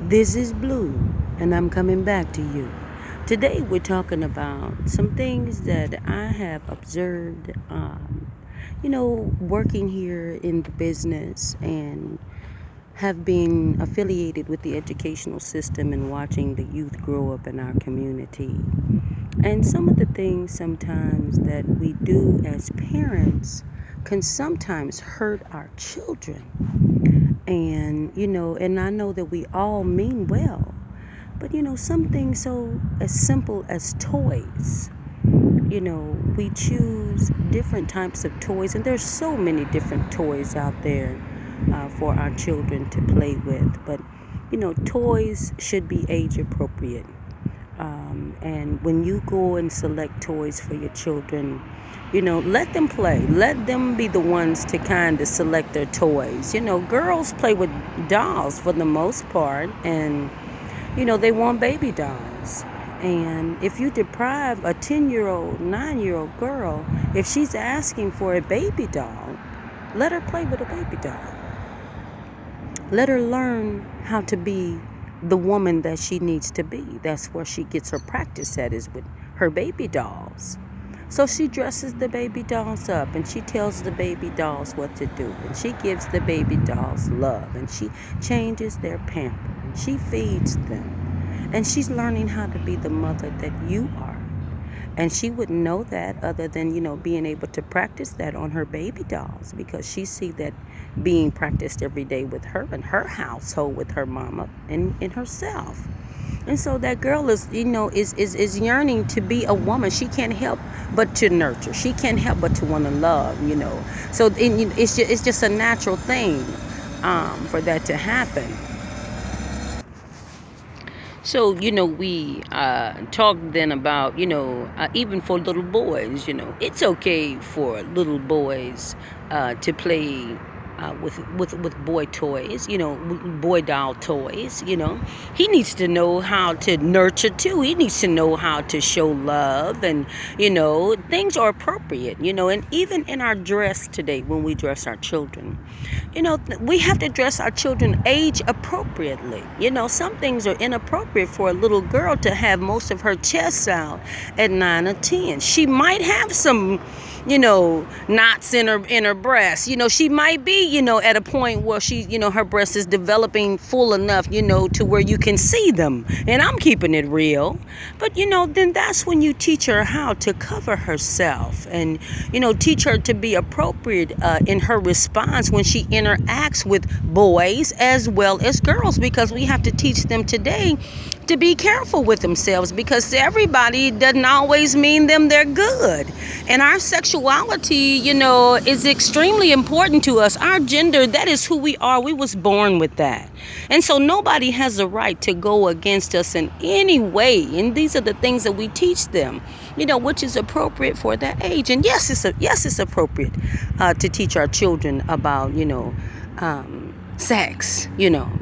This is Blue, and I'm coming back to you. Today, we're talking about some things that I have observed, working here in the business and have been affiliated with the educational system and watching the youth grow up in our community. And some of the things sometimes that we do as parents can sometimes hurt our children. And I know that we all mean well, but some things so as simple as toys. We choose different types of toys, and there's so many different toys out there for our children to play with. But toys should be age appropriate. And when you go and select toys for your children, let them play. Let them be the ones to kind of select their toys. Girls play with dolls for the most part, and they want baby dolls. And if you deprive a 10-year-old, 9-year-old girl, if she's asking for a baby doll, let her play with a baby doll. Let her learn how to be the woman that she needs to be. That's where she gets her practice at, is with her baby dolls. So she dresses the baby dolls up, and she tells the baby dolls what to do, and she gives the baby dolls love, and she changes their pamper, and she feeds them, and she's learning how to be the mother that you are. And she wouldn't know that other than being able to practice that on her baby dolls, because she see that being practiced every day with her and her household, with her mama and herself. And so that girl is yearning to be a woman. She can't help but to nurture. She can't help but to want to love. So it's just a natural thing for that to happen. So, we talked then about, even for little boys, it's okay for little boys to play with boy toys, boy doll toys. He needs to know how to nurture too. He needs to know how to show love, and things are appropriate. And even in our dress today, when we dress our children, we have to dress our children age appropriately. Some things are inappropriate for a little girl to have most of her chest out at 9 or 10. She might have some knots in her breast. She might be, at a point where she, her breast is developing full enough, to where you can see them. And I'm keeping it real. But, then that's when you teach her how to cover herself, and, teach her to be appropriate in her response when she interacts with boys as well as girls, because we have to teach them today to be careful with themselves, because everybody doesn't always mean they're good. And our sexuality, is extremely important to us. Our gender, that is who we are. We was born with that. And so nobody has a right to go against us in any way. And these are the things that we teach them, which is appropriate for that age. And yes, it's appropriate to teach our children about, sex,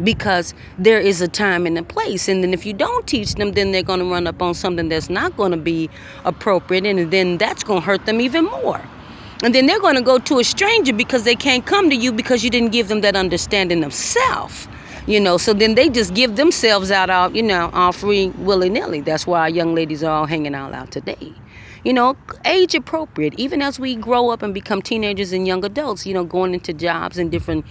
because there is a time and a place. And then if you don't teach them, then they're going to run up on something that's not going to be appropriate, and then that's going to hurt them even more. And then they're going to go to a stranger because they can't come to you because you didn't give them that understanding of self. So then they just give themselves out, all free, willy-nilly. That's why our young ladies are all hanging out today. Age appropriate, even as we grow up and become teenagers and young adults, going into jobs and different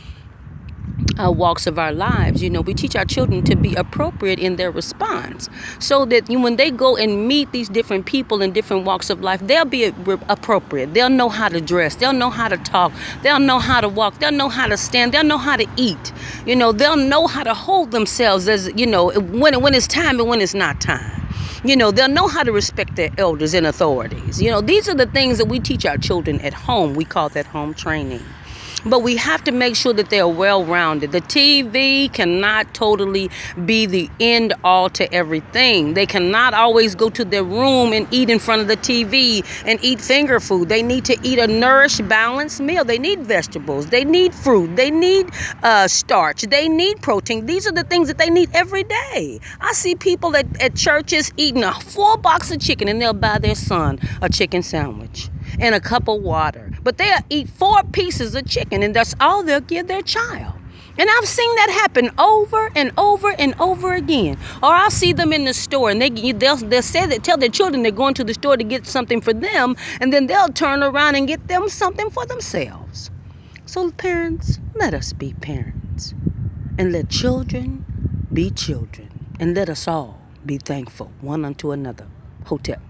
walks of our lives. We teach our children to be appropriate in their response, so that when they go and meet these different people in different walks of life, they'll be appropriate. They'll know how to dress. They'll know how to talk. They'll know how to walk. They'll know how to stand. They'll know how to eat. They'll know how to hold themselves, as when it's time and when it's not time. They'll know how to respect their elders and authorities. These are the things that we teach our children at home. We call that home training. But we have to make sure that they are well-rounded. The TV cannot totally be the end all to everything. They cannot always go to their room and eat in front of the TV and eat finger food. They need to eat a nourished, balanced meal. They need vegetables. They need fruit. They need starch. They need protein. These are the things that they need every day. I see people at churches eating a full box of chicken, and they'll buy their son a chicken sandwich and a cup of water. But they'll eat 4 pieces of chicken, and that's all they'll give their child. And I've seen that happen over and over and over again. Or I'll see them in the store and they'll say that, tell their children they're going to the store to get something for them, and then they'll turn around and get them something for themselves. So parents, let us be parents. And let children be children. And let us all be thankful one unto another. Hotep.